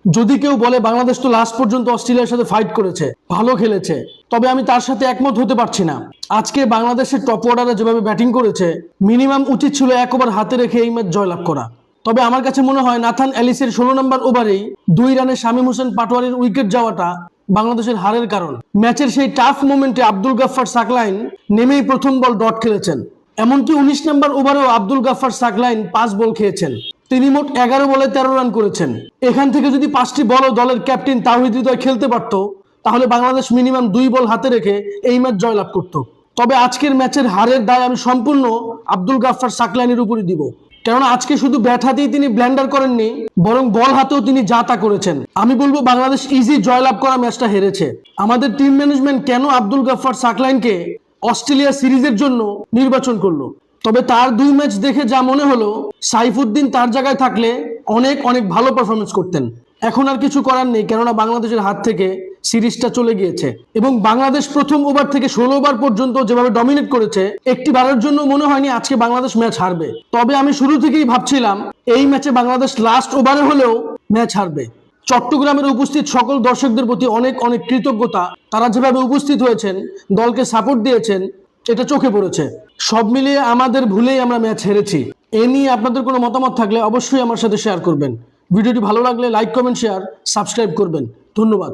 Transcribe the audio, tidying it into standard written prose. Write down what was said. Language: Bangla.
যদি কেউ বলে বাংলাদেশ তো লাস্ট পর্যন্ত অস্ট্রেলিয়ার সাথে ফাইট করেছে, ভালো খেলেছে, তবে আমি তার সাথে একমত হতে পারছি না। আজকে বাংলাদেশের টপ অর্ডারে যেভাবে ব্যাটিং করেছে, মিনিমাম উচিত ছিল 1 ওভার হাতে রেখে এই ম্যাচ জয়লাভ করা। তবে আমার কাছে মনে হয় নাথান এলিসের 16 নম্বর ওভারেই 2 রানে শামীম হোসেন পাটোয়ারির উইকেট যাওয়াটা বাংলাদেশের হারের কারণ। ম্যাচের সেই টাফ মোমেন্টে আব্দুল গাফফার সাকলাইন নেমেই প্রথম বল ডট খেলেছেন। এমনকি 19 নম্বর ওভারেও আব্দুল গাফফার সাকলাইন 5 বল খেয়েছেন। তিনি মোট 11 বলে 13 রান করেছেন। এখান থেকে যদি 5টি বলও দলের ক্যাপ্টেন তাওহিদ হৃদয় খেলতে পারত, তাহলে বাংলাদেশ মিনিমাম 2 বল হাতে রেখে এই ম্যাচ জয়লাভ করত। তবে আজকের ম্যাচের হারের দায় আমি সম্পূর্ণ আব্দুল গাফফার সাকলাইনের উপরই দিব। কেননা আজকে শুধু ব্যাট হাতেই তিনি ব্ল্যান্ডার করেননি, বরং বল হাতেও তিনি যা তা করেছেন। আমি বলবো বাংলাদেশ ইজি জয়লাভ করা ম্যাচটা হেরেছে। আমাদের টিম ম্যানেজমেন্ট কেন আব্দুল গাফফার সাকলাইনকে অস্ট্রেলিয়া সিরিজের জন্য নির্বাচন করলো? তবে তার 2 ম্যাচ দেখে যা মনে হলো, সাইফুদ্দিন তার জায়গায় থাকলে অনেক অনেক ভালো পারফরমেন্স করতেন। এখন আর কিছু করার নেই, কেননা বাংলাদেশের হাত থেকে সিরিজটা চলে গিয়েছে। এবং বাংলাদেশ প্রথম ওভার থেকে 16 ওভার পর্যন্ত যেভাবে ডমিনেট করেছে, একটি বারের জন্য মনে হয়নি আজকে বাংলাদেশ ম্যাচ হারবে। তবে আমি শুরু থেকেই ভাবছিলাম এই ম্যাচে বাংলাদেশ লাস্ট ওভারে হলেও ম্যাচ হারবে। চট্টগ্রামের উপস্থিত সকল দর্শকদের প্রতি অনেক অনেক কৃতজ্ঞতা। তারা যেভাবে উপস্থিত হয়েছেন, দলকে সাপোর্ট দিয়েছেন, এটা চোখে পড়েছে। সব মিলিয়ে আমাদের ভুলেই আমরা ম্যাচ হেরেছি। এ নিয়ে আপনাদের কোনো মতামত থাকলে অবশ্যই আমার সাথে শেয়ার করবেন। ভিডিওটি ভালো লাগলে লাইক, কমেন্ট, শেয়ার, সাবস্ক্রাইব করবেন। ধন্যবাদ।